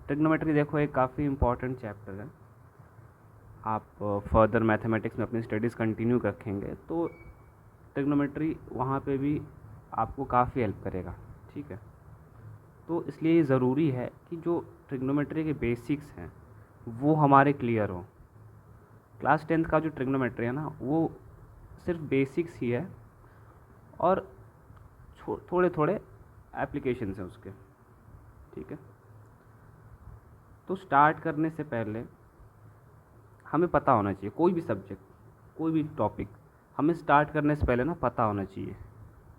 Trigonometry देखो एक काफ़ी इम्पॉर्टेंट चैप्टर है। आप फर्दर मैथमेटिक्स में अपनी स्टडीज़ कंटिन्यू रखेंगे तो ट्रिग्नोमेट्री वहाँ पे भी आपको काफ़ी हेल्प करेगा, ठीक है। तो इसलिए ये ज़रूरी है कि जो ट्रिग्नोमेट्री के बेसिक्स हैं वो हमारे क्लियर हो। क्लास 10th का जो ट्रिग्नोमेट्री है ना वो सिर्फ बेसिक्स ही है और थोड़े थोड़े एप्लीकेशंस हैं उसके, ठीक है। तो स्टार्ट करने से पहले हमें पता होना चाहिए कोई भी सब्जेक्ट, कोई भी टॉपिक, हमें स्टार्ट करने से पहले ना पता होना चाहिए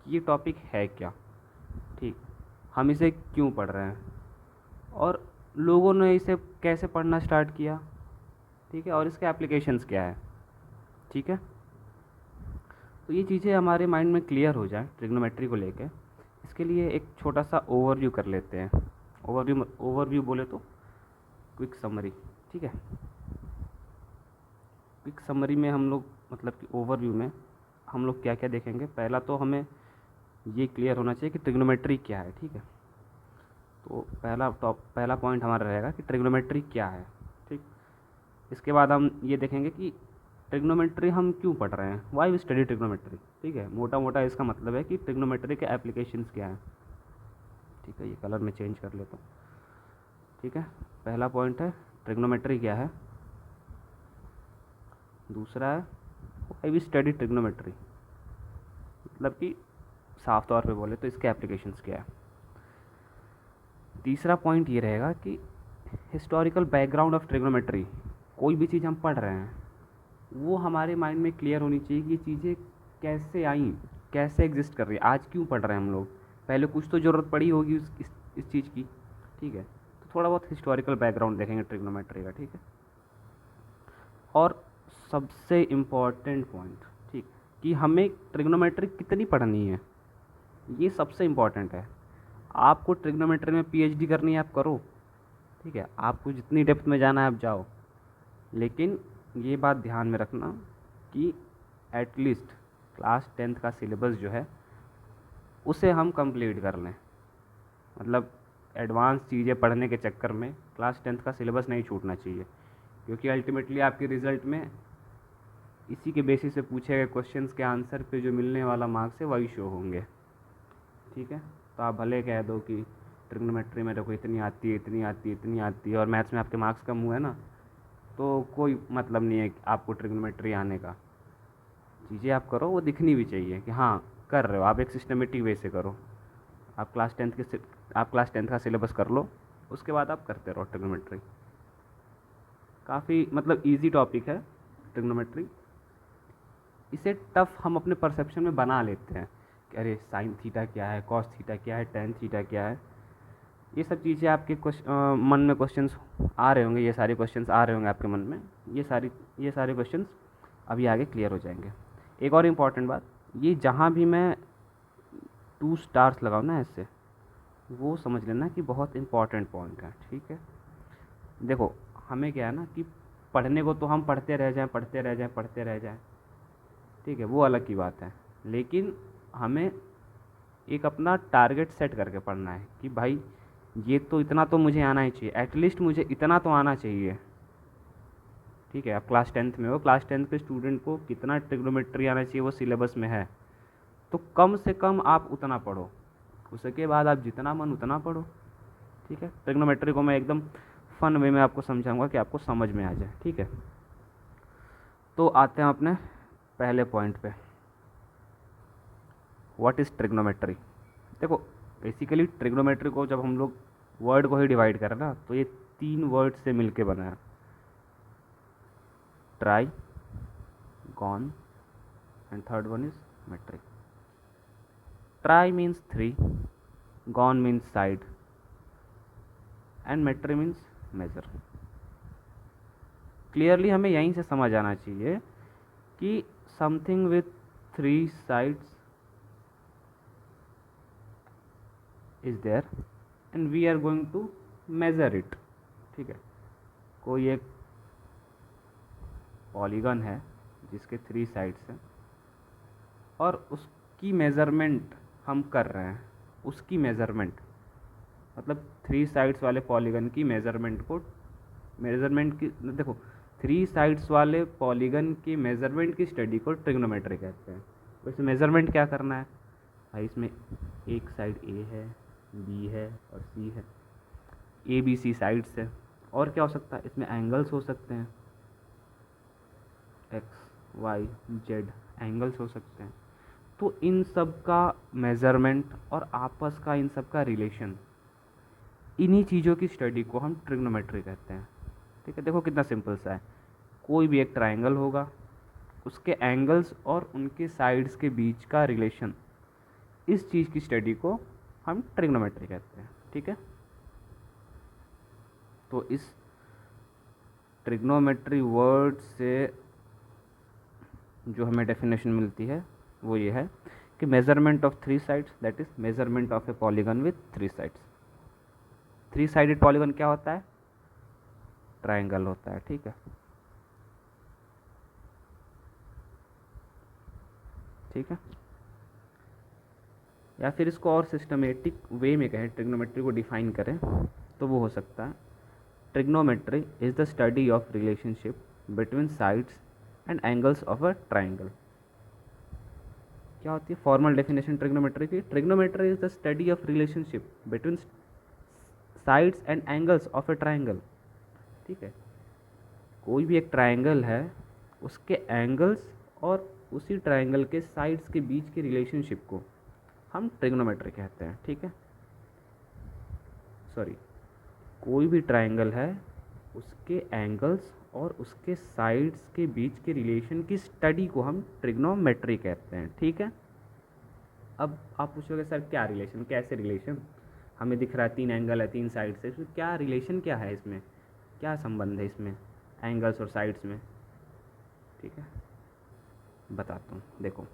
कि ये टॉपिक है क्या, ठीक, हम इसे क्यों पढ़ रहे हैं और लोगों ने इसे कैसे पढ़ना स्टार्ट किया, ठीक है, और इसके एप्लीकेशंस क्या है, ठीक है। तो ये चीज़ें हमारे माइंड में क्लियर हो जाए ट्रिग्नोमेट्री को लेके, इसके लिए एक छोटा सा ओवरव्यू कर लेते हैं। ओवरव्यू बोले तो क्विक समरी, ठीक है। क्विक समरी में हम लोग मतलब कि ओवरव्यू में हम लोग क्या क्या देखेंगे। पहला तो हमें ये क्लियर होना चाहिए कि ट्रिग्नोमेट्री क्या है, ठीक है। तो पहला पॉइंट हमारा रहेगा कि ट्रिग्नोमेट्री क्या है, ठीक। इसके बाद हम ये देखेंगे कि ट्रिग्नोमेट्री हम क्यों पढ़ रहे हैं, वाई वी स्टडी ट्रिग्नोमेट्री, ठीक है। मोटा मोटा इसका मतलब है कि ट्रिग्नोमेट्री के एप्लीकेशंस क्या हैं, ठीक है। ये कलर में चेंज कर लेता हूँ, ठीक है। पहला पॉइंट है ट्रिग्नोमेट्री क्या है। दूसरा है वाई वी स्टडी ट्रिग्नोमेट्री, मतलब कि साफ तौर पे बोले तो इसके एप्लीकेशंस क्या है। तीसरा पॉइंट ये रहेगा कि हिस्टोरिकल बैकग्राउंड ऑफ ट्रिग्नोमेट्री। कोई भी चीज़ हम पढ़ रहे हैं वो हमारे माइंड में क्लियर होनी चाहिए कि ये चीज़ें कैसे आई, कैसे एग्जिस्ट कर रही है, आज क्यों पढ़ रहे हैं हम लोग, पहले कुछ तो ज़रूरत पड़ी होगी इस चीज़ की, ठीक है। तो थोड़ा बहुत हिस्टोरिकल बैकग्राउंड देखेंगे ट्रिग्नोमेट्री का, ठीक है। और सबसे इम्पॉर्टेंट पॉइंट, ठीक, कि हमें ट्रिग्नोमेट्री कितनी पढ़नी है, ये सबसे इम्पॉर्टेंट है। आपको ट्रिग्नोमेट्री में पीएचडी करनी है आप करो, ठीक है, आपको जितनी डेप्थ में जाना है आप जाओ, लेकिन ये बात ध्यान में रखना कि एटलीस्ट क्लास 10th का सिलेबस जो है उसे हम कंप्लीट कर लें। मतलब एडवांस चीज़ें पढ़ने के चक्कर में क्लास 10th का सिलेबस नहीं छूटना चाहिए, क्योंकि अल्टीमेटली आपके रिज़ल्ट में इसी के बेसिस से पूछे गए क्वेश्चंस के आंसर पे जो मिलने वाला मार्क्स है वही शो होंगे, ठीक है। तो आप भले कह दो कि ट्रिग्नोमेट्री मेरे को इतनी आती है, इतनी आती है, इतनी आती है, और मैथ्स में आपके मार्क्स कम हुए ना, तो कोई मतलब नहीं है आपको ट्रिग्नोमेट्री आने का। चीज़ें आप करो वो दिखनी भी चाहिए कि हाँ कर रहे हो, आप एक सिस्टमेटिक वे से करो। आप क्लास टेंथ का सिलेबस कर लो, उसके बाद आप करते रहो ट्रिग्नोमेट्री। काफ़ी मतलब इजी टॉपिक है ट्रिग्नोमेट्री। इसे टफ हम अपने परसेप्शन में बना लेते हैं कि अरे साइन थीटा क्या है, कॉस थीटा क्या है, टेन थीटा क्या है। ये सब चीज़ें आपके मन में क्वेश्चंस आ रहे होंगे, ये सारे क्वेश्चंस आ रहे होंगे आपके मन में। ये सारे क्वेश्चंस अभी आगे क्लियर हो जाएंगे। एक और इम्पॉर्टेंट बात, ये जहाँ भी मैं 2 स्टार्स लगाऊँ ना ऐसे, वो समझ लेना कि बहुत इम्पॉर्टेंट पॉइंट है, ठीक है। देखो हमें क्या है ना कि पढ़ने को तो हम पढ़ते रह जाएं, पढ़ते रह जाएं, पढ़ते रह जाएं, ठीक है, वो अलग की बात है। लेकिन हमें एक अपना टारगेट सेट करके पढ़ना है कि भाई ये तो इतना तो मुझे आना ही चाहिए, एटलीस्ट मुझे इतना तो आना चाहिए, ठीक है। आप क्लास 10th में हो, क्लास 10th के स्टूडेंट को कितना ट्रिग्नोमेट्री आना चाहिए वो सिलेबस में है, तो कम से कम आप उतना पढ़ो, उसके बाद आप जितना मन उतना पढ़ो, ठीक है। ट्रिग्नोमेट्री को मैं एकदम फन वे में आपको समझाऊंगा कि आपको समझ में आ जाए, ठीक है। तो आते हैं अपने पहले पॉइंट पे, व्हाट इज़ ट्रिग्नोमेट्री। देखो बेसिकली ट्रिग्नोमेट्री को जब हम लोग वर्ड को ही डिवाइड करें ना, तो ये 3 वर्ड से मिलके बना है, tri, gon and third one is metric. Tri means 3, gon means side, and metry means measure. Clearly हमें यहीं से समझ आना चाहिए कि something with 3 sides is there and we are going to measure it, ठीक है। कोई एक पॉलीगन है जिसके 3 साइड्स हैं और उसकी मेज़रमेंट हम कर रहे हैं, उसकी मेज़रमेंट मतलब 3 साइड्स वाले पॉलीगन की मेजरमेंट की देखो, 3 साइड्स वाले पॉलीगन की मेजरमेंट की स्टडी को ट्रिग्नोमेट्री कहते हैं। तो इसमें मेजरमेंट क्या करना है भाई, इसमें एक साइड ए है, बी है और सी है, ए बी सी साइड्स है। और क्या हो सकता है, इसमें एंगल्स हो सकते हैं, एक्स वाई जेड एंगल्स हो सकते हैं। तो इन सब का मेज़रमेंट और आपस का इन सब का रिलेशन, इन्हीं चीज़ों की स्टडी को हम ट्रिग्नोमेट्री कहते हैं। ठीक है, देखो कितना सिंपल सा है। कोई भी एक ट्राइंगल होगा, उसके एंगल्स और उनके साइड्स के बीच का रिलेशन, इस चीज़ की स्टडी को हम ट्रिग्नोमेट्री कहते हैं। ठीक है, तो इस ट्रिग्नोमेट्री वर्ड से जो हमें डेफिनेशन मिलती है वो ये है कि measurement of 3 sides, that is measurement of A polygon with 3 sides. 3 sided polygon क्या होता है, ट्राइंगल होता है। ठीक है, ठीक है, या फिर इसको और सिस्टमेटिक वे में कहें, ट्रिग्नोमेट्री को डिफाइन करें तो वो हो सकता है, trigonometry is the study of relationship between sides and angles of a triangle. क्या होती है फॉर्मल डेफिनेशन ट्रिग्नोमेट्री की, trigonometry is the study of relationship between sides and angles of A triangle. ठीक है, कोई भी एक ट्राइंगल है, उसके एंगल्स और उसी ट्राइंगल के साइड्स के बीच के रिलेशनशिप को हम ट्रिग्नोमेट्री कहते हैं। ठीक है, सॉरी, कोई भी ट्राइंगल है, उसके एंगल्स और उसके साइड्स के बीच के रिलेशन की स्टडी को हम ट्रिग्नोमेट्री कहते हैं। ठीक है, अब आप पूछोगे सर क्या रिलेशन, कैसे रिलेशन, हमें दिख रहा है 3 एंगल है 3 साइड से, तो क्या रिलेशन क्या है इसमें, क्या संबंध है इसमें एंगल्स और साइड्स में। ठीक है, बताता हूँ। देखो,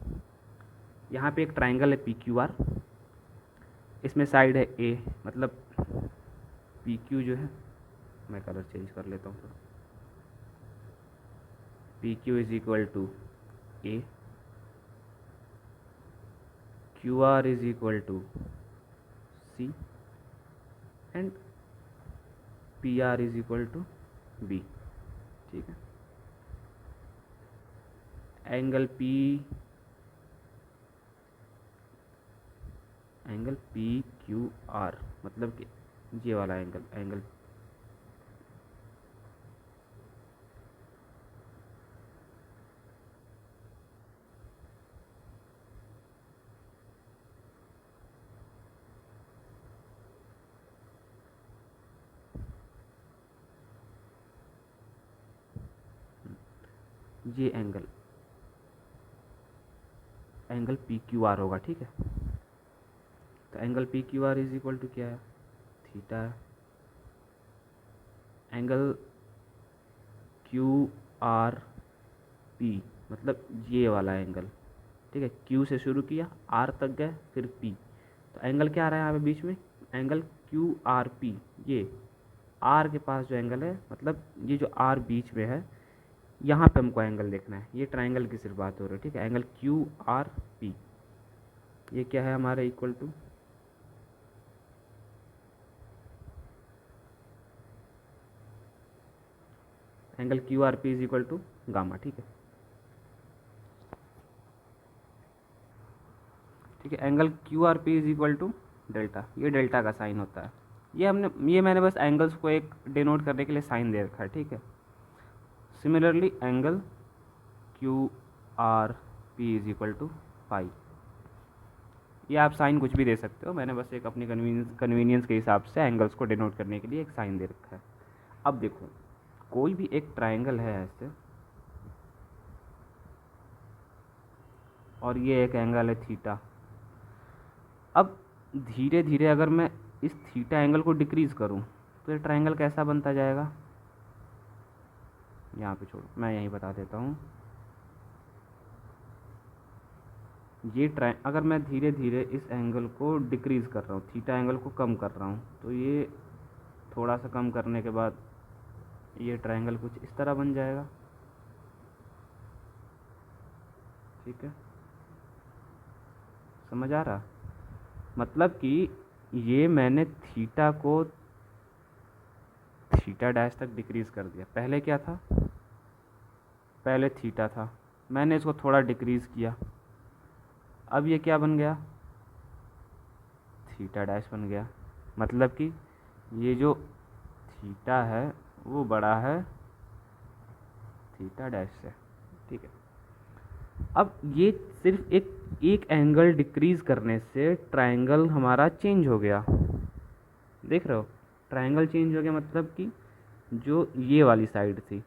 यहाँ पे एक ट्राइंगल है पी क्यू आर, इसमें साइड है ए, मतलब पी क्यू जो है, मैं कलर चेंज कर लेता हूँ थोड़ा, P Q is equal to A, Q R is equal to C and P R is equal to B. ठीक है, एंगल पी क्यू आर मतलब कि ये वाला एंगल ये एंगल पी क्यू आर होगा। ठीक है, तो angle P Q R is equal to क्या है, थीटा है। एंगल क्यू आर पी मतलब ये वाला एंगल। ठीक है, क्यू से शुरू किया, आर तक गए, फिर पी, तो एंगल क्या आ रहा है यहाँ पे बीच में, एंगल क्यू आर पी। ये आर के पास जो एंगल है, मतलब ये जो आर बीच में है, यहाँ पे हमको एंगल देखना है। ये ट्राइंगल की सिर्फ बात हो रही है। ठीक है, एंगल क्यू आर पी ये क्या है हमारा, equal to angle Q R P is equal to gamma. ठीक है, ठीक है, angle Q R P is equal to delta, ये डेल्टा का साइन होता है। ये मैंने बस एंगल्स को एक डिनोट करने के लिए साइन दे रखा है। ठीक है, similarly angle Q R P is equal to pi, ये आप साइन कुछ भी दे सकते हो, मैंने बस एक अपनी कन्वीनियंस के हिसाब से एंगल्स को डिनोट करने के लिए एक साइन दे रखा है। अब देखो, कोई भी एक ट्राइंगल है ऐसे, और ये एक एंगल है थीटा। अब धीरे धीरे अगर मैं इस थीटा एंगल को डिक्रीज़ करूं तो ये ट्राइंगल कैसा बनता जाएगा, यहाँ पे छोड़ो, मैं यहीं बता देता हूँ। ये अगर मैं धीरे धीरे इस एंगल को डिक्रीज़ कर रहा हूँ, थीटा एंगल को कम कर रहा हूँ, तो ये थोड़ा सा कम करने के बाद ये ट्राइंगल कुछ इस तरह बन जाएगा। ठीक है, समझ आ रहा, मतलब कि ये मैंने थीटा को थीटा डैश तक डिक्रीज़ कर दिया। पहले क्या था, पहले थीटा था, मैंने इसको थोड़ा डिक्रीज़ किया, अब ये क्या बन गया, थीटा डैश बन गया। मतलब कि ये जो थीटा है वो बड़ा है थीटा डैश से, ठीक है। अब ये सिर्फ एक एंगल डिक्रीज़ करने से ट्रायंगल हमारा चेंज हो गया, देख रहे हो, ट्रायंगल चेंज हो गया। मतलब कि जो ये वाली साइड थी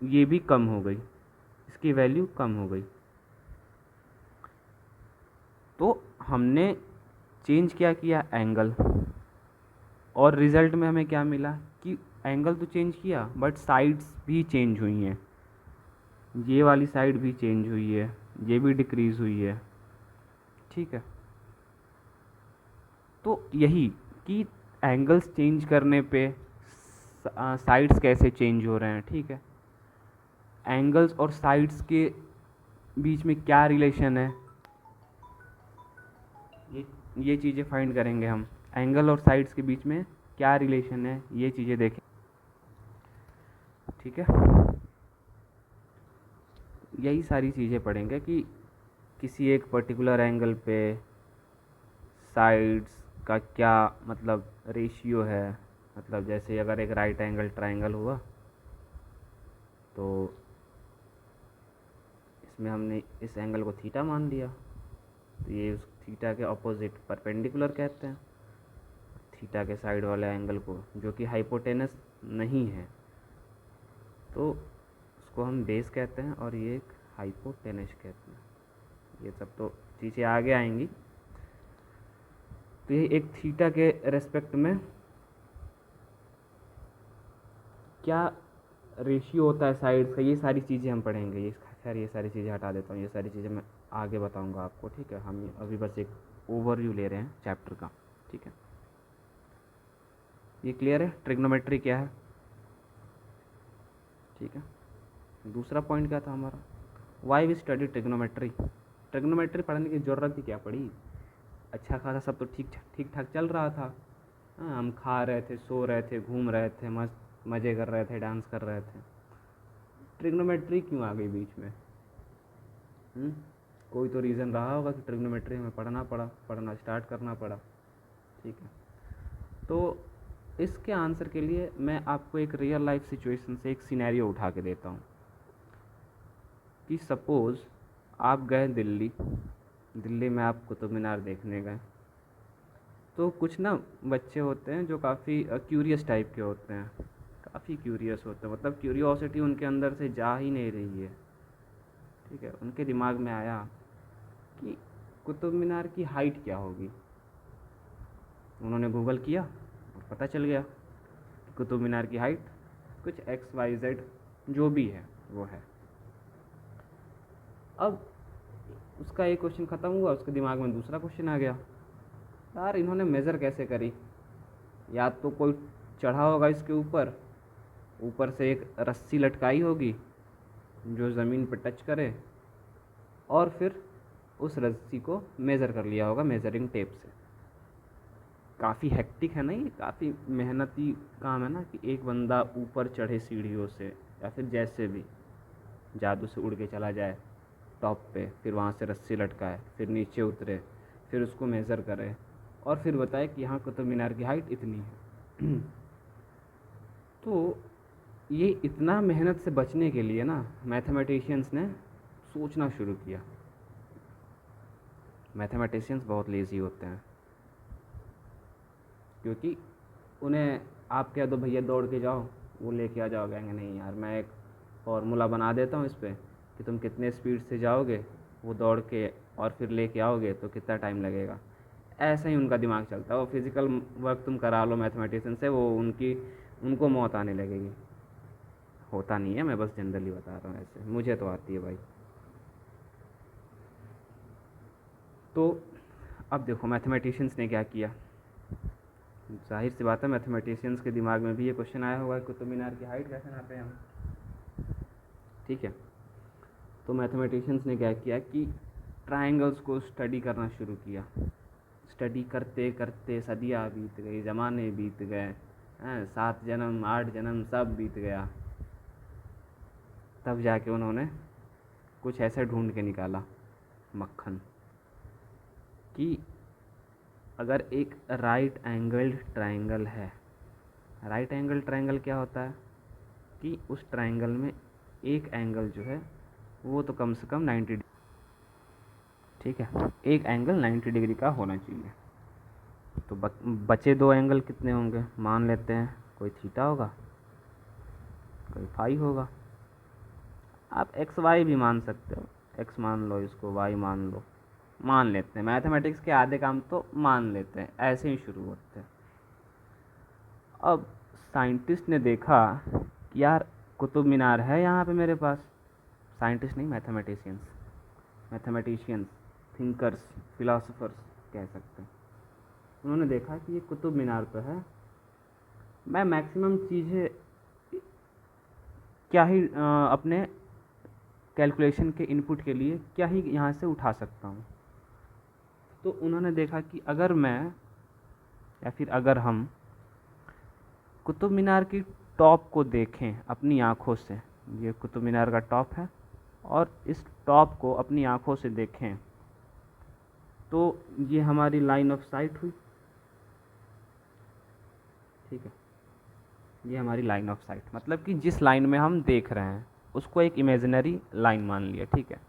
ये भी कम हो गई, इसकी वैल्यू कम हो गई। तो हमने चेंज क्या किया, एंगल, और रिज़ल्ट में हमें क्या मिला कि एंगल तो चेंज किया बट साइड्स भी चेंज हुई हैं, ये वाली साइड भी चेंज हुई है, ये भी डिक्रीज़ हुई है, ठीक है। तो यही कि एंगल्स चेंज करने पे साइड्स कैसे चेंज हो रहे हैं, ठीक है। एंगल्स और साइड्स के बीच में क्या रिलेशन है, ये चीज़ें फाइंड करेंगे हम। एंगल और साइड्स के बीच में क्या रिलेशन है, ये चीज़ें देखें, ठीक है। यही सारी चीज़ें पढ़ेंगे कि किसी एक पर्टिकुलर एंगल पे साइड्स का क्या मतलब रेशियो है। मतलब जैसे अगर एक राइट एंगल ट्रायंगल हुआ तो इसमें हमने इस एंगल को थीटा मान लिया, तो ये उस थीटा के अपोजिट परपेंडिकुलर कहते हैं। थीटा के साइड वाले एंगल को जो कि हाइपोटेनस नहीं है तो उसको हम बेस कहते हैं, और ये एक हाइपोटेनस कहते हैं। ये सब तो चीज़ें आगे आएंगी। तो ये एक थीटा के रेस्पेक्ट में क्या रेशियो होता है साइड्स का, ये सारी चीज़ें हम पढ़ेंगे। ये खैर ये सारी चीज़ें हटा देता हूँ, ये सारी चीज़ें मैं आगे बताऊँगा आपको, ठीक है। हम अभी बस एक ओवरव्यू ले रहे हैं चैप्टर का, ठीक है। ये क्लियर है, ट्रिग्नोमेट्री क्या है, ठीक है। दूसरा पॉइंट क्या था हमारा, why we study trigonometry. Trigonometry पढ़ने की ज़रूरत ही क्या पड़ी, अच्छा खासा सब तो ठीक ठाक चल रहा था। हाँ, हम खा रहे थे, सो रहे थे, घूम रहे थे, मज़े कर रहे थे, डांस कर रहे थे। ट्रिग्नोमेट्री क्यों आ गई बीच में? कोई तो रीज़न रहा होगा कि ट्रिग्नोमेट्री हमें पढ़ना स्टार्ट करना पड़ा, ठीक है। तो इसके आंसर के लिए मैं आपको एक रियल लाइफ सिचुएशन से एक सिनेरियो उठा के देता हूँ कि सपोज़ आप गए दिल्ली में आप कुतुब मीनार देखने गए। तो कुछ ना बच्चे होते हैं जो काफ़ी क्यूरियस टाइप के होते हैं, काफ़ी क्यूरियस होते हैं, मतलब क्यूरियोसिटी उनके अंदर से जा ही नहीं रही है, ठीक है। उनके दिमाग में आया कि कुतुब मीनार की हाइट क्या होगी। उन्होंने गूगल किया और पता चल गया कि कुतुब मीनार की हाइट कुछ XYZ जो भी है वो है। अब उसका एक क्वेश्चन ख़त्म हुआ, उसके दिमाग में दूसरा क्वेश्चन आ गया, यार इन्होंने मेज़र कैसे करी? या तो कोई चढ़ा होगा इसके ऊपर से एक रस्सी लटकाई होगी जो ज़मीन पर टच करे, और फिर उस रस्सी को मेज़र कर लिया होगा मेज़रिंग टेप से। काफ़ी हेक्टिक है ना, ये काफ़ी मेहनती काम है ना कि एक बंदा ऊपर चढ़े सीढ़ियों से, या फिर जैसे भी जादू से उड़ के चला जाए टॉप पे, फिर वहाँ से रस्सी लटकाए, फिर नीचे उतरे, फिर उसको मेज़र करे, और फिर बताए कि यहाँ कुतुब मीनार की हाइट इतनी है। तो ये इतना मेहनत से बचने के लिए ना मैथमेटिशियंस ने सोचना शुरू किया। मैथमेटिशियंस बहुत लेज़ी होते हैं, क्योंकि उन्हें आप कह दो भैया दौड़ के जाओ, वो लेके आ जाओगे, नहीं यार मैं एक फार्मूला बना देता हूँ इस पर कि तुम कितने स्पीड से जाओगे, वो दौड़ के और फिर लेके आओगे तो कितना टाइम लगेगा। ऐसा ही उनका दिमाग चलता है। वो फिज़िकल वर्क तुम करा लो मैथमेटिशियन से, वो उनको मौत आने लगेगी। होता नहीं है, मैं बस जनरली बता रहा हूँ, ऐसे मुझे तो आती है भाई। तो अब देखो मैथमेटिशियंस ने क्या किया। जाहिर सी बात है मैथमेटिशियंस के दिमाग में भी ये क्वेश्चन आया होगा कुतुब मीनार की हाइट कैसे नापे हम, ठीक है। तो मैथमेटिशियंस ने क्या किया कि ट्रायंगल्स को स्टडी करना शुरू किया। स्टडी करते करते सदियाँ बीत गई, ज़माने बीत गए, हैं, 7 जन्म 8 जन्म सब बीत गया, तब जाके उन्होंने कुछ ऐसे ढूंढ के निकाला मक्खन कि अगर एक राइट एंगल्ड ट्रायंगल है, राइट एंगल ट्रायंगल क्या होता है कि उस ट्रायंगल में एक एंगल जो है वो तो कम से कम 90 डिग्री, ठीक है, एक एंगल 90 डिग्री का होना चाहिए। तो बचे 2 एंगल कितने होंगे, मान लेते हैं कोई थीटा होगा, कोई फाई होगा। आप एक्स वाई भी मान सकते हो, एक्स मान लो, इसको वाई मान लो, मान लेते हैं। मैथमेटिक्स के आधे काम तो मान लेते हैं, ऐसे ही शुरू होते हैं। अब साइंटिस्ट ने देखा कि यार कुतुब मीनार है यहाँ पे मेरे पास, साइंटिस्ट नहीं, मैथमेटिशियंस, थिंकर्स, फिलोसोफर्स कह सकते हैं। उन्होंने देखा कि ये कुतुब मीनार पे है, मैं मैक्सिमम चीज़ें क्या ही अपने कैलकुलेशन के इनपुट के लिए क्या ही यहाँ से उठा सकता हूँ। तो उन्होंने देखा कि अगर मैं या फिर अगर हम कुतुब मीनार की टॉप को देखें अपनी आँखों से, ये कुतुब मीनार का टॉप है, और इस टॉप को अपनी आँखों से देखें तो ये हमारी लाइन ऑफ साइट हुई, ठीक है, ये हमारी लाइन ऑफ साइट, मतलब कि जिस लाइन में हम देख रहे हैं उसको एक इमेजिनरी लाइन मान लिया, ठीक है।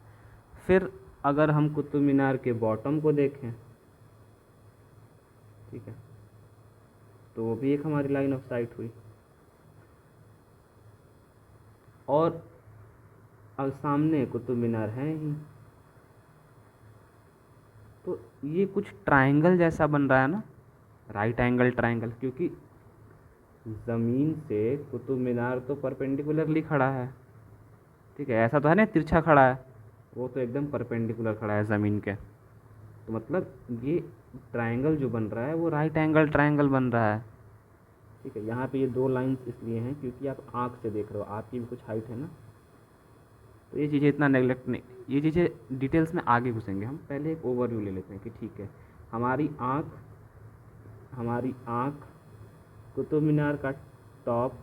फिर अगर हम कुतुब मीनार के बॉटम को देखें, ठीक है, तो वो भी एक हमारी लाइन ऑफ साइट हुई। और अब सामने कुतुब मीनार है ही, तो ये कुछ ट्रायंगल जैसा बन रहा है ना, राइट एंगल ट्रायंगल, क्योंकि ज़मीन से कुतुब मीनार तो परपेंडिकुलरली खड़ा है, ठीक है, ऐसा तो है ना तिरछा खड़ा है, वो तो एकदम परपेंडिकुलर खड़ा है ज़मीन के। तो मतलब ये ट्रायंगल जो बन रहा है वो राइट एंगल ट्रायंगल बन रहा है, ठीक है। यहाँ पे ये 2 लाइंस इसलिए हैं क्योंकि आप आँख से देख रहे हो, आपकी भी कुछ हाइट है ना, तो ये चीज़ें इतना नेगलेक्ट नहीं, ये चीज़ें डिटेल्स में आगे घुसेंगे हम, पहले एक ओवरव्यू ले लेते हैं कि ठीक है, हमारी आँख कुतुब मीनार का टॉप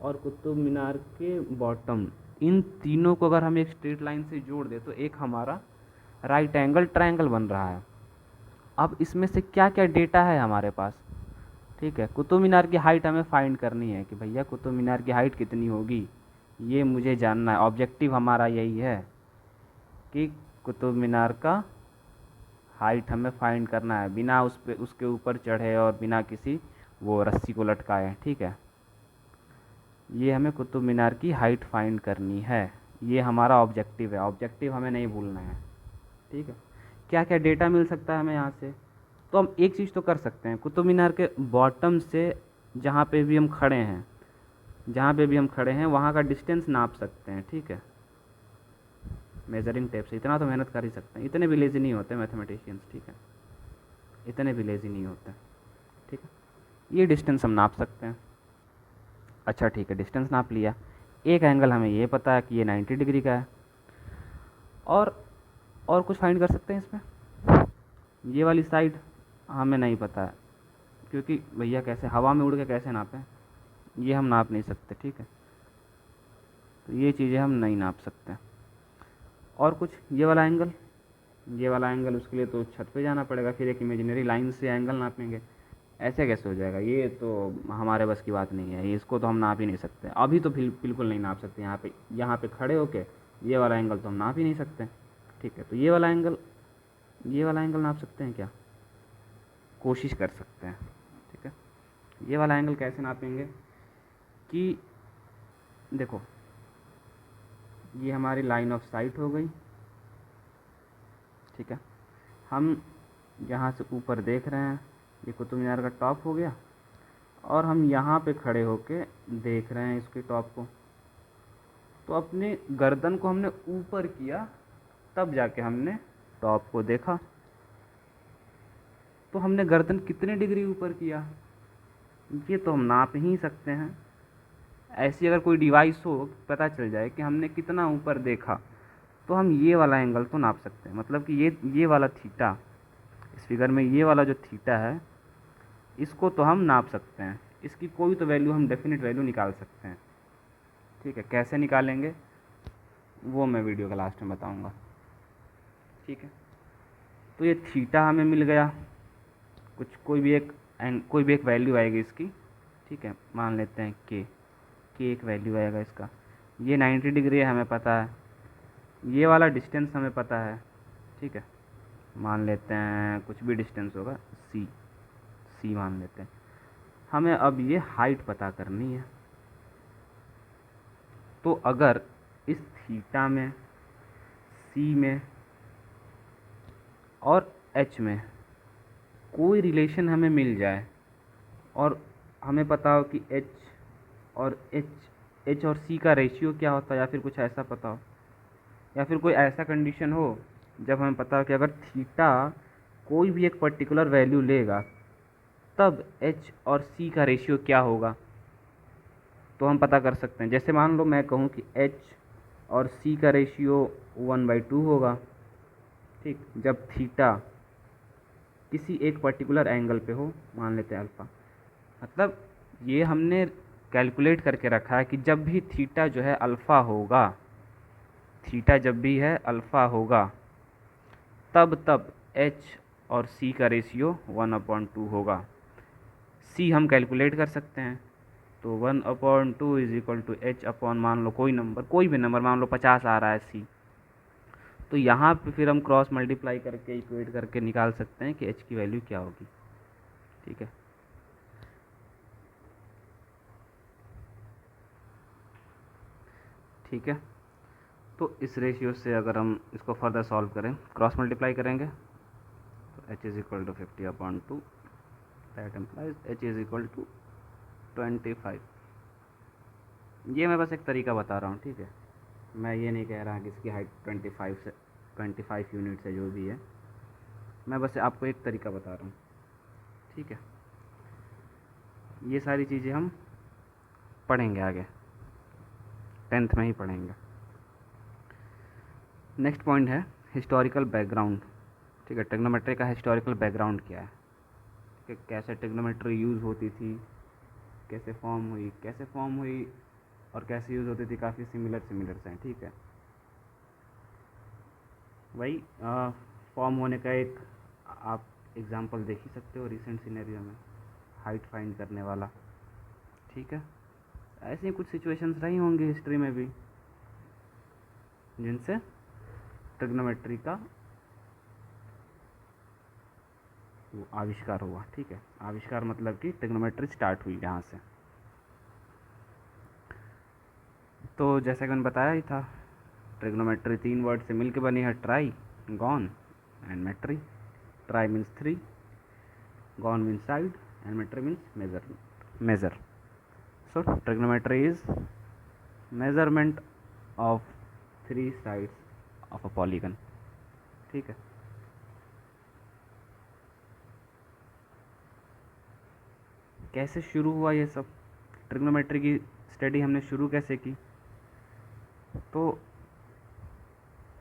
और कुतुब मीनार के बॉटम, इन तीनों को अगर हम एक स्ट्रेट लाइन से जोड़ दें तो एक हमारा राइट एंगल ट्रायंगल बन रहा है। अब इसमें से क्या क्या डेटा है हमारे पास, ठीक है, कुतुब मीनार की हाइट हमें फाइंड करनी है कि भैया कुतुब मीनार की हाइट कितनी होगी, ये मुझे जानना है, ऑब्जेक्टिव हमारा यही है कि कुतुब मीनार का हाइट हमें फाइंड करना है, बिना उस पे उसके ऊपर चढ़े और बिना किसी वो रस्सी को लटकाए, ठीक है। ये हमें कुतुब मीनार की हाइट फाइंड करनी है, ये हमारा ऑब्जेक्टिव है, ऑब्जेक्टिव हमें नहीं भूलना है, ठीक है। क्या क्या डेटा मिल सकता है हमें यहाँ से, तो हम एक चीज़ तो कर सकते हैं, कुतुब मीनार के बॉटम से जहाँ पे भी हम खड़े हैं, वहाँ का डिस्टेंस नाप सकते हैं, ठीक है, मेजरिंग टेप से। इतना तो मेहनत कर ही सकते हैं, इतने भी लेज़ी नहीं होते मैथमेटिशियंस, ठीक है, इतने भी लेज़ी नहीं होते, ठीक है। ये डिस्टेंस हम नाप सकते हैं। अच्छा ठीक है, डिस्टेंस नाप लिया, एक एंगल हमें ये पता है कि ये 90 डिग्री का है, और कुछ फाइंड कर सकते हैं इसमें, ये वाली साइड हमें नहीं पता है क्योंकि भैया कैसे हवा में उड़ के कैसे नापें, ये हम नाप नहीं सकते, ठीक है, तो ये चीज़ें हम नहीं नाप सकते। और कुछ ये वाला एंगल उसके लिए तो छत पे जाना पड़ेगा, फिर एक इमेजिनरी लाइन से एंगल नापेंगे, ऐसे कैसे हो जाएगा, ये तो हमारे बस की बात नहीं है, इसको तो हम नाप ही नहीं सकते, अभी तो बिल्कुल नहीं नाप सकते, यहाँ पे खड़े होके ये वाला एंगल तो हम नाप ही नहीं सकते, ठीक है। तो ये वाला एंगल नाप सकते हैं क्या, कोशिश कर सकते हैं, ठीक है। ये वाला एंगल कैसे नापेंगे कि देखो, ये हमारी लाइन ऑफ साइट हो गई, ठीक है, हम यहाँ से ऊपर देख रहे हैं, ये कुतुब मीनार का टॉप हो गया, और हम यहाँ पे खड़े होके देख रहे हैं इसके टॉप को, तो अपने गर्दन को हमने ऊपर किया, तब जाके हमने टॉप को देखा, तो हमने गर्दन कितने डिग्री ऊपर किया, ये तो हम नाप ही सकते हैं। ऐसी अगर कोई डिवाइस हो, पता चल जाए कि हमने कितना ऊपर देखा, तो हम ये वाला एंगल तो नाप सकते हैं, मतलब कि ये वाला थीटा, इस फिगर में ये वाला जो थीटा है, इसको तो हम नाप सकते हैं, इसकी कोई तो वैल्यू हम डेफिनेट वैल्यू निकाल सकते हैं, ठीक है। कैसे निकालेंगे वो मैं वीडियो के लास्ट में बताऊंगा, ठीक है। तो ये थीटा हमें मिल गया, कुछ कोई भी एक वैल्यू आएगी इसकी, ठीक है। मान लेते हैं के एक वैल्यू आएगा इसका। ये 90 डिग्री है हमें पता है, ये वाला डिस्टेंस हमें पता है, ठीक है। मान लेते हैं कुछ भी डिस्टेंस होगा, सी मान लेते हैं। हमें अब ये हाइट पता करनी है। तो अगर इस थीटा में, सी में और एच में कोई रिलेशन हमें मिल जाए और हमें पता हो कि एच और सी का रेशियो क्या होता है, या फिर कुछ ऐसा पता हो, या फिर कोई ऐसा कंडीशन हो जब हमें पता हो कि अगर थीटा कोई भी एक पर्टिकुलर वैल्यू लेगा तब एच और सी का रेशियो क्या होगा, तो हम पता कर सकते हैं। जैसे मान लो मैं कहूँ कि एच और सी का रेशियो 1/2 होगा, ठीक, जब थीटा किसी एक पर्टिकुलर एंगल पे हो, मान लेते हैं अल्फ़ा। मतलब ये हमने कैलकुलेट करके रखा है कि जब भी थीटा जो है अल्फ़ा होगा, थीटा जब भी है अल्फ़ा होगा, तब एच और सी का रेशियो 1/2 होगा। सी हम कैलकुलेट कर सकते हैं, तो 1/2 is equal to H upon, मान लो कोई नंबर, कोई भी नंबर, मान लो 50 आ रहा है सी, तो यहाँ पे फिर हम क्रॉस मल्टीप्लाई करके इक्वेट करके निकाल सकते हैं कि एच की वैल्यू क्या होगी, ठीक है। ठीक है, तो इस रेशियो से अगर हम इसको फर्दर सॉल्व करें, क्रॉस मल्टीप्लाई करेंगे, तो H is equal to 50/2, that implies H is equal to 25। ये मैं बस एक तरीका बता रहा हूँ, ठीक है। मैं ये नहीं कह रहा कि इसकी हाइट 25 यूनिट्स है, जो भी है, मैं बस आपको एक तरीका बता रहा हूँ, ठीक है। ये सारी चीज़ें हम पढ़ेंगे आगे, 10th में ही पढ़ेंगे। नेक्स्ट पॉइंट है हिस्टोरिकल बैकग्राउंड, ठीक है। ट्रिग्नोमेट्री का हिस्टोरिकल बैकग्राउंड क्या है, कि कैसे ट्रिग्नोमेट्री यूज़ होती थी, कैसे फॉर्म हुई और कैसे यूज़ होती थी, काफ़ी सिमिलर्स हैं, ठीक है। वही फॉर्म होने का एक आप एग्ज़ाम्पल देख ही सकते हो रिसेंट सिनेरियो में, हाइट फाइंड करने वाला, ठीक है। ऐसी कुछ सिचुएशंस रही होंगी हिस्ट्री में भी जिनसे ट्रिग्नोमेट्री का वो आविष्कार हुआ, ठीक है। आविष्कार मतलब कि ट्रिग्नोमेट्री स्टार्ट हुई यहाँ से। तो जैसा कि मैंने बताया ही था, ट्रिग्नोमेट्री 3 वर्ड से मिलकर बनी है, tri, gon and metry. Tri means 3, gon means side and metry means measure. So trigonometry is measurement of 3 sides of a polygon, ठीक है। कैसे शुरू हुआ ये सब, ट्रिग्नोमेट्री की स्टडी हमने शुरू कैसे की, तो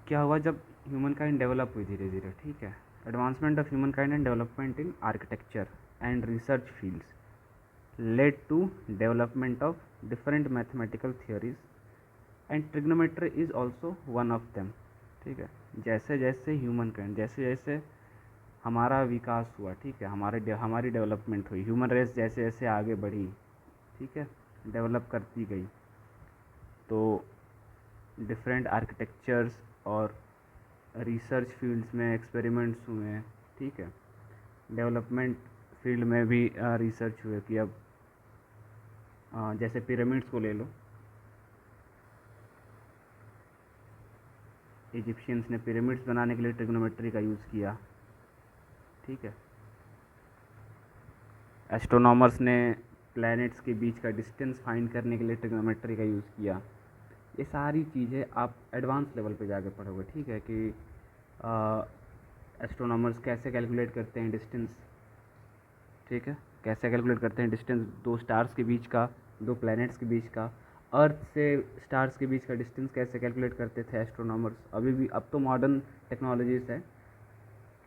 क्या हुआ जब ह्यूमन काइंड डेवलप हुई धीरे धीरे, ठीक है। Advancement of human kind and development in architecture and research fields led to development of different mathematical theories and trigonometry is also one of them, ठीक है। जैसे जैसे ह्यूमन काइंड, जैसे जैसे हमारा विकास हुआ, ठीक है, हमारी डेवलपमेंट हुई, ह्यूमन रेस जैसे जैसे आगे बढ़ी, ठीक है, डेवलप करती गई, तो डिफरेंट आर्किटेक्चर्स और रिसर्च फील्ड्स में एक्सपेरिमेंट्स हुए, ठीक है। डेवलपमेंट फील्ड में भी रिसर्च हुए कि अब जैसे पिरामिड्स को ले लो, इजिप्शियंस ने पिरामिड्स बनाने के लिए ट्रिग्नोमेट्री का यूज़ किया, ठीक है। एस्ट्रोनॉमर्स ने प्लैनेट्स के बीच का डिस्टेंस फाइंड करने के लिए ट्रिग्नोमेट्री का यूज़ किया। ये सारी चीज़ें आप एडवांस लेवल पे जाके पढ़ोगे, ठीक है, कि एस्ट्रोनॉमर्स कैसे कैलकुलेट करते हैं डिस्टेंस, ठीक है, कैसे कैलकुलेट करते हैं डिस्टेंस दो स्टार्स के बीच का, दो प्लैनेट्स के बीच का, अर्थ से स्टार्स के बीच का डिस्टेंस कैसे कैलकुलेट करते थे एस्ट्रोनॉमर्स। अभी भी, अब तो मॉडर्न टेक्नोलॉजीज़ है,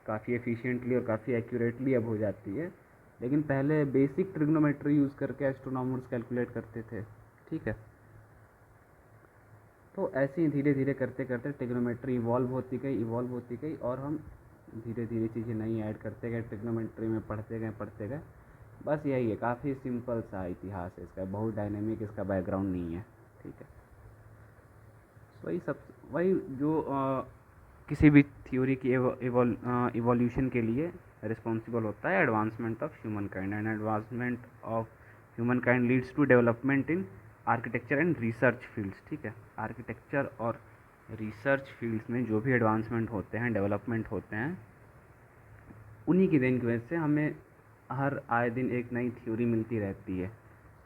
काफ़ी एफिशिएंटली और काफ़ी एक्यूरेटली अब हो जाती है, लेकिन पहले बेसिक ट्रिग्नोमेट्री यूज़ करके एस्ट्रोनॉमर्स कैलकुलेट करते थे, ठीक है। तो ऐसे ही धीरे धीरे करते करते ट्रिग्नोमेट्री इवॉल्व होती गई और हम धीरे धीरे चीज़ें नई ऐड करते गए, ट्रिग्नोमेट्री में पढ़ते गए। बस यही है, काफ़ी सिंपल सा इतिहास है इसका, बहुत डायनेमिक इसका बैकग्राउंड नहीं है, ठीक है। वही जो किसी भी थ्योरी की इवोल्यूशन के लिए रिस्पॉन्सिबल होता है, advancement of human kind, and advancement of human kind leads to development in architecture and research fields, ठीक है। आर्किटेक्चर और रिसर्च फील्ड्स में जो भी एडवांसमेंट होते हैं, डेवलपमेंट होते हैं, उन्हीं की देन की वजह से हमें हर आए दिन एक नई थ्योरी मिलती रहती है,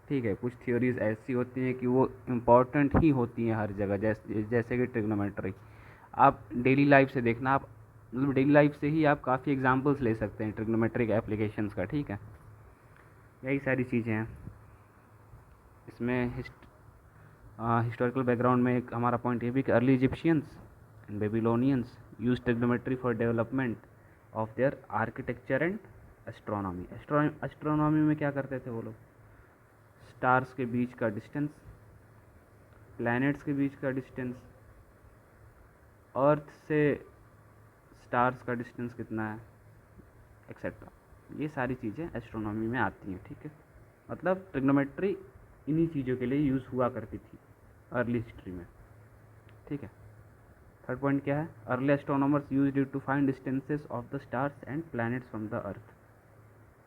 ठीक है। कुछ थ्योरीज ऐसी होती हैं कि वो इम्पॉर्टेंट ही होती हैं हर जगह, जैसे कि ट्रिग्नोमेट्री। आप डेली लाइफ से देखना, आप मतलब डेली लाइफ से ही आप काफ़ी एग्जांपल्स ले सकते हैं ट्रिग्नोमेट्रिक एप्लीकेशंस का, ठीक है। यही सारी चीज़ें हैं इसमें। हिस्टोरिकल बैकग्राउंड में एक हमारा पॉइंट ये भी कि early Egyptians and Babylonians use trigonometry for development of their architecture and astronomy. Astronomy में क्या करते थे वो लोग? स्टार्स के बीच का डिस्टेंस, प्लैनेट्स के बीच का डिस्टेंस, अर्थ से स्टार्स का डिस्टेंस कितना है, एक्सेट्रा। ये सारी चीज़ें एस्ट्रोनॉमी में आती हैं, ठीक है। मतलब ट्रिग्नोमेट्री इन्हीं चीज़ों के लिए यूज़ हुआ करती थी अर्ली हिस्ट्री में, ठीक है। थर्ड पॉइंट क्या है? Early astronomers used it to find distances of the stars and planets from the earth,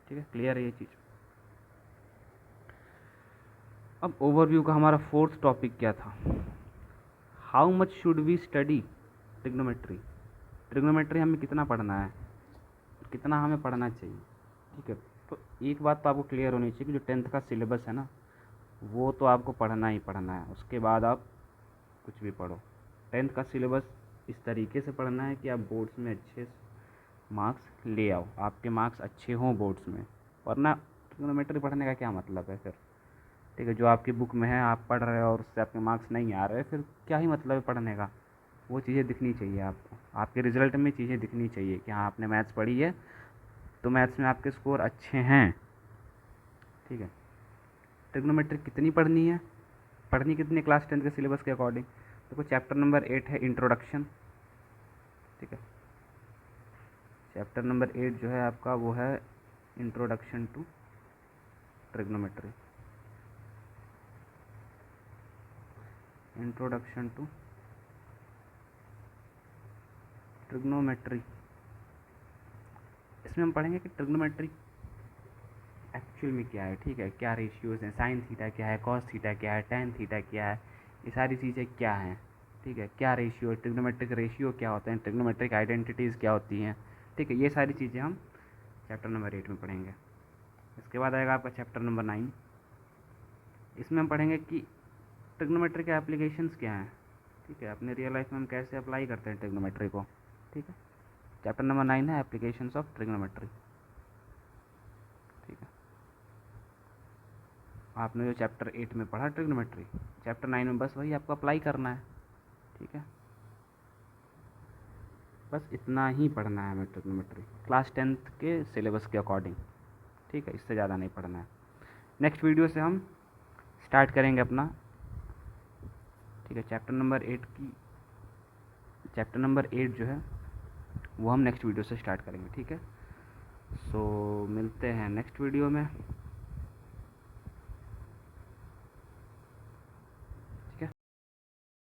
ठीक है। क्लियर है ये चीज़? अब ओवरव्यू का हमारा फोर्थ टॉपिक क्या था? How much should we study trigonometry. Trigonometry हमें कितना पढ़ना है, कितना हमें पढ़ना चाहिए, ठीक है। तो एक बात तो आपको क्लियर होनी चाहिए कि जो 10th का सिलेबस है ना, वो तो आपको पढ़ना ही पढ़ना है, उसके बाद आप कुछ भी पढ़ो। 10th का सिलेबस इस तरीके से पढ़ना है कि आप बोर्ड्स में अच्छे मार्क्स ले आओ, आपके मार्क्स अच्छे हों बोर्ड्स में, वरना ट्रिग्नोमेट्री पढ़ने का क्या मतलब है फिर, ठीक है। जो आपकी बुक में है आप पढ़ रहे हो और उससे आपके मार्क्स नहीं आ रहे, फिर क्या ही मतलब है पढ़ने का। वो चीज़ें दिखनी चाहिए आपको, आपके रिज़ल्ट में चीज़ें दिखनी चाहिए कि हाँ आपने मैथ्स पढ़ी है तो मैथ्स में आपके स्कोर अच्छे हैं, ठीक है। ट्रिग्नोमेट्री कितनी पढ़नी है, पढ़नी कितनी क्लास 10th के सिलेबस के अकॉर्डिंग? देखो चैप्टर नंबर 8 है इंट्रोडक्शन, ठीक है। चैप्टर नंबर 8 जो है आपका वो है introduction to trigonometry, introduction to trigonometry. इसमें हम पढ़ेंगे कि ट्रिग्नोमेट्री एक्चुअल में क्या है, ठीक है। क्या रेशियोज़ हैं, साइन थीटा क्या है, कॉस थीटा क्या है, टेन थीटा क्या है, ये सारी चीज़ें क्या हैं, ठीक है। क्या रेशियो, ट्रिग्नोमेट्रिक रेशियो क्या होते हैं, ट्रिग्नोमेट्रिक आइडेंटिटीज़ क्या होती हैं, ठीक है। ये सारी चीज़ें हम चैप्टर नंबर 8 में पढ़ेंगे। इसके बाद आएगा आपका चैप्टर नंबर 9। इसमें हम पढ़ेंगे कि ट्रिग्नोमेट्री के एप्लीकेशंस क्या हैं, ठीक है। अपने रियल लाइफ में हम कैसे अप्लाई करते हैं ट्रिग्नोमेट्री को, ठीक है। चैप्टर नंबर 9 है एप्लीकेशंस ऑफ ट्रिग्नोमेट्री, ठीक है। आपने जो चैप्टर 8 में पढ़ा ट्रिग्नोमेट्री, चैप्टर 9 में बस वही आपको अप्लाई करना है, ठीक है। बस इतना ही पढ़ना है हमें ट्रिग्नोमेट्री क्लास 10th के सिलेबस के अकॉर्डिंग, ठीक है। इससे ज़्यादा नहीं पढ़ना है। नेक्स्ट वीडियो से हम स्टार्ट करेंगे अपना, ठीक है। चैप्टर नंबर 8 जो है वो हम नेक्स्ट वीडियो से स्टार्ट करेंगे, ठीक है। सो मिलते हैं नेक्स्ट वीडियो में।